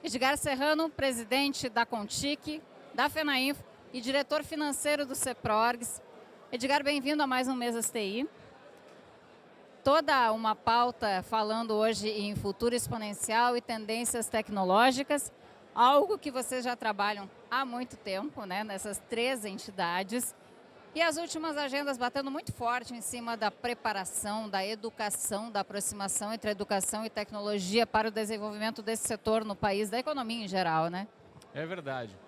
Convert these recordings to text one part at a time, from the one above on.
Edgar Serrano, presidente da Contic, da FENAINFO e diretor financeiro do CEPRORGS. Edgar, bem-vindo a mais um Mesas TI. Toda uma pauta falando hoje em futuro exponencial e tendências tecnológicas, algo que vocês já trabalham há muito tempo, né, nessas três entidades. E as últimas agendas batendo muito forte em cima da preparação, da educação, da aproximação entre educação e tecnologia para o desenvolvimento desse setor no país, da economia em geral, né? É verdade.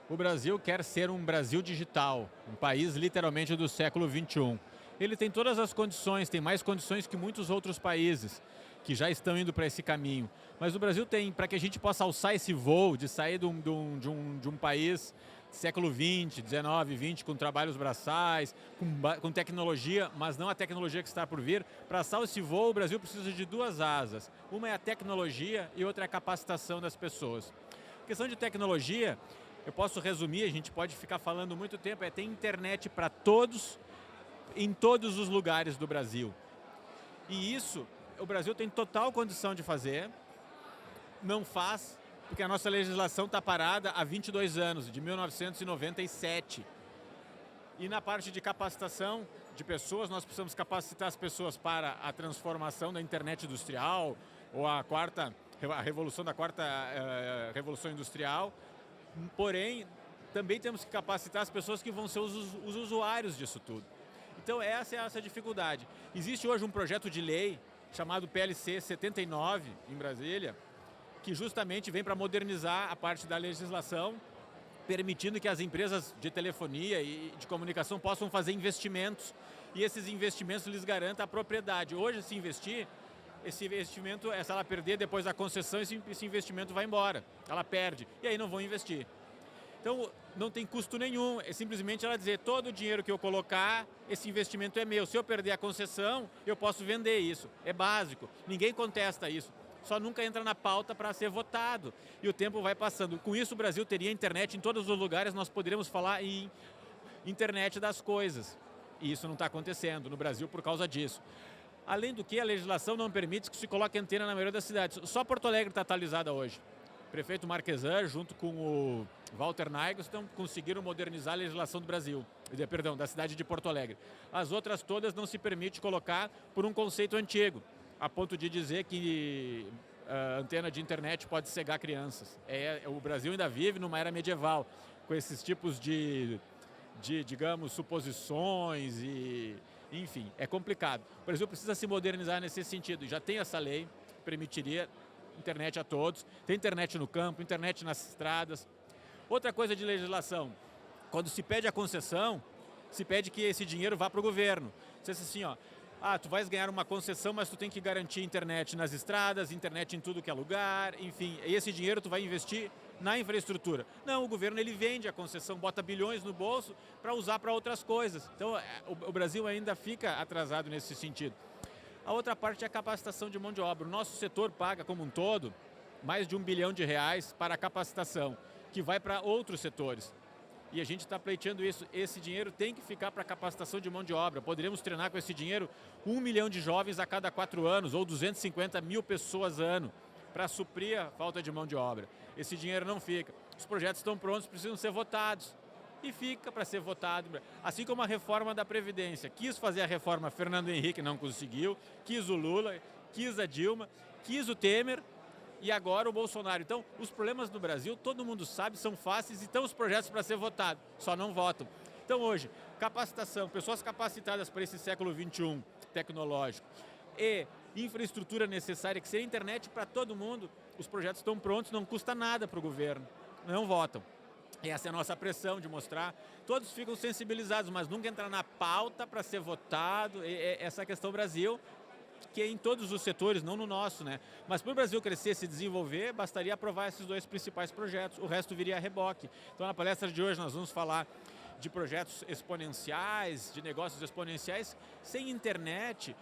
O Brasil quer ser um Brasil digital, um país literalmente do século XXI. Ele tem todas as condições, tem mais condições que muitos outros países que já estão indo para esse caminho. Mas o Brasil tem, para que a gente possa alçar esse voo de sair de um país século XX, XIX, XX, com trabalhos braçais, com tecnologia, mas não a tecnologia que está por vir. Para alçar esse voo, o Brasil precisa de duas asas. Uma é a tecnologia e outra é a capacitação das pessoas. A questão de tecnologia, eu posso resumir, a gente pode ficar falando muito tempo, é ter internet para todos, em todos os lugares do Brasil. E isso o Brasil tem total condição de fazer, não faz, porque a nossa legislação está parada há 22 anos, de 1997. E na parte de capacitação de pessoas, nós precisamos capacitar as pessoas para a transformação da internet industrial, ou a revolução da quarta revolução industrial. Porém, também temos que capacitar as pessoas que vão ser os usuários disso tudo. Então essa é essa dificuldade. Existe hoje um projeto de lei chamado PLC 79 em Brasília, que justamente vem para modernizar a parte da legislação, permitindo que as empresas de telefonia e de comunicação possam fazer investimentos e esses investimentos lhes garantam a propriedade. Hoje, se investir, esse investimento, se ela perder depois da concessão, esse investimento vai embora, ela perde, e aí não vão investir. Então, não tem custo nenhum, é simplesmente ela dizer, todo o dinheiro que eu colocar, esse investimento é meu. Se eu perder a concessão, eu posso vender isso. É básico, ninguém contesta isso. Só nunca entra na pauta para ser votado. E o tempo vai passando. Com isso, o Brasil teria internet em todos os lugares, nós poderíamos falar em internet das coisas. E isso não está acontecendo no Brasil por causa disso. Além do que, a legislação não permite que se coloque antena na maioria das cidades. Só Porto Alegre está atualizada hoje. O prefeito Marquesan, junto com o Walter Naigelstam, conseguiram modernizar a legislação do Brasil, perdão, da cidade de Porto Alegre. As outras todas não se permite colocar por um conceito antigo, a ponto de dizer que a antena de internet pode cegar crianças. O Brasil ainda vive numa era medieval, com esses tipos digamos, suposições e... Enfim, é complicado. O Brasil precisa se modernizar nesse sentido. Já tem essa lei, permitiria internet a todos, tem internet no campo, internet nas estradas. Outra coisa de legislação, quando se pede a concessão, se pede que esse dinheiro vá para o governo. Diz assim, ó, tu vais ganhar uma concessão, mas tu tem que garantir internet nas estradas, internet em tudo que é lugar, enfim, e esse dinheiro tu vai investir na infraestrutura. Não, o governo ele vende a concessão, bota bilhões no bolso para usar para outras coisas. Então, o Brasil ainda fica atrasado nesse sentido. A outra parte é a capacitação de mão de obra. O nosso setor paga, como um todo, mais de R$1 bilhão para a capacitação, que vai para outros setores. E a gente está pleiteando isso. Esse dinheiro tem que ficar para a capacitação de mão de obra. Poderíamos treinar com esse dinheiro 1 milhão de jovens a cada 4 anos, ou 250 mil pessoas ano, para suprir a falta de mão de obra. Esse dinheiro não fica. Os projetos estão prontos, precisam ser votados. E fica para ser votado. Assim como a reforma da Previdência. Quis fazer a reforma, Fernando Henrique não conseguiu, quis o Lula, quis a Dilma, quis o Temer e agora o Bolsonaro. Então, os problemas no Brasil, todo mundo sabe, são fáceis e estão os projetos para ser votados, só não votam. Então, hoje, capacitação, pessoas capacitadas para esse século XXI tecnológico e infraestrutura necessária, que seria internet para todo mundo, os projetos estão prontos, não custa nada para o governo, não votam. E essa é a nossa pressão de mostrar. Todos ficam sensibilizados, mas nunca entra na pauta para ser votado. Essa é a questão Brasil, que é em todos os setores, não no nosso, né? Mas para o Brasil crescer, se desenvolver, bastaria aprovar esses dois principais projetos. O resto viria a reboque. Então, na palestra de hoje, nós vamos falar de projetos exponenciais, de negócios exponenciais, sem internet,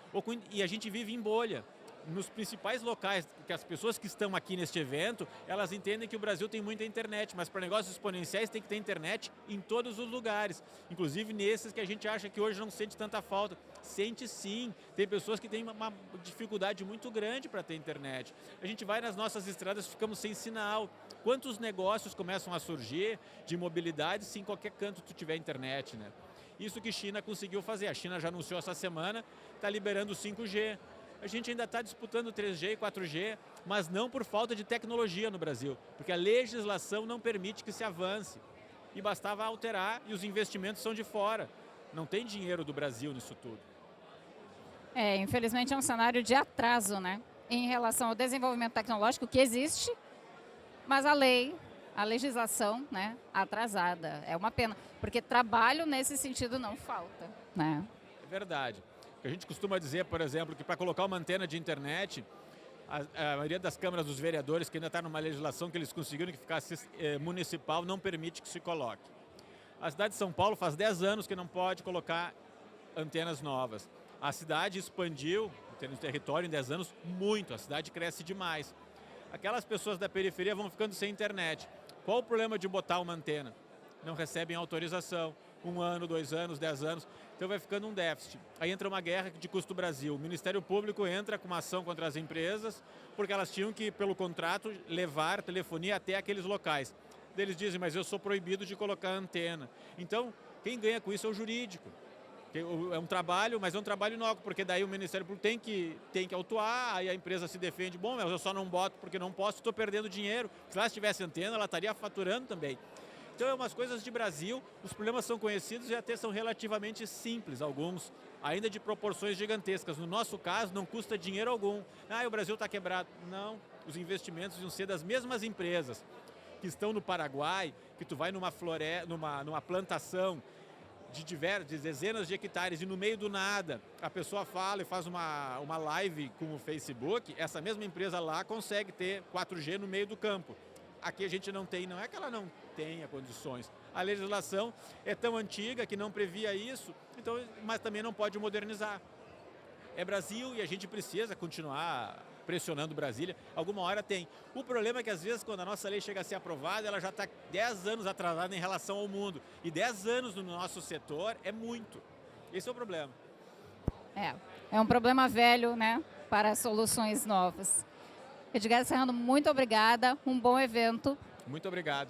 e a gente vive em bolha. Nos principais locais, que as pessoas que estão aqui neste evento, elas entendem que o Brasil tem muita internet, mas para negócios exponenciais tem que ter internet em todos os lugares, inclusive nesses que a gente acha que hoje não sente tanta falta, Sente sim. Tem pessoas que têm uma dificuldade muito grande para ter internet. A gente vai nas nossas estradas, ficamos sem sinal. Quantos negócios começam a surgir de mobilidade se em qualquer canto tu tiver internet, né? Isso que a China conseguiu fazer. A China já anunciou essa semana, está liberando o 5G. A gente ainda está disputando 3G e 4G, mas não por falta de tecnologia no Brasil, porque a legislação não permite que se avance. E bastava alterar e os investimentos são de fora. Não tem dinheiro do Brasil nisso tudo. Infelizmente é um cenário de atraso, né? Em relação ao desenvolvimento tecnológico que existe, mas a legislação, né, atrasada. É uma pena, porque trabalho nesse sentido não falta, né? É verdade. A gente costuma dizer, por exemplo, que para colocar uma antena de internet, a maioria das câmaras dos vereadores, que ainda está numa legislação que eles conseguiram que ficasse municipal, não permite que se coloque. A cidade de São Paulo faz 10 anos que não pode colocar antenas novas. A cidade expandiu, em termos de território, em 10 anos, muito. A cidade cresce demais. Aquelas pessoas da periferia vão ficando sem internet. Qual o problema de botar uma antena? Não recebem autorização. 1 ano, 2 anos, 10 anos. Então vai ficando um déficit. Aí entra uma guerra de custo Brasil. O Ministério Público entra com uma ação contra as empresas, porque elas tinham que, pelo contrato, levar telefonia até aqueles locais. Eles dizem, mas eu sou proibido de colocar antena. Então, quem ganha com isso é o jurídico. É um trabalho, mas é um trabalho inócuo, porque daí o Ministério Público tem que autuar, aí a empresa se defende, bom, mas eu só não boto porque não posso, estou perdendo dinheiro. Se lá tivesse antena, ela estaria faturando também. Então, é umas coisas de Brasil, os problemas são conhecidos e até são relativamente simples, alguns, ainda de proporções gigantescas. No nosso caso, não custa dinheiro algum. O Brasil está quebrado. Não, os investimentos iam ser das mesmas empresas que estão no Paraguai, que tu vai numa plantação de dezenas de hectares e no meio do nada a pessoa fala e faz uma live com o Facebook, essa mesma empresa lá consegue ter 4G no meio do campo. Aqui a gente não tem, não é que ela não tenha condições. A legislação é tão antiga que não previa isso, então, mas também não pode modernizar. É Brasil e a gente precisa continuar pressionando Brasília. Alguma hora tem. O problema é que às vezes quando a nossa lei chega a ser aprovada, ela já está 10 anos atrasada em relação ao mundo. E 10 anos no nosso setor é muito. Esse é o problema. É um problema velho, né, para soluções novas. Edgar Serrano, muito obrigada, um bom evento. Muito obrigado.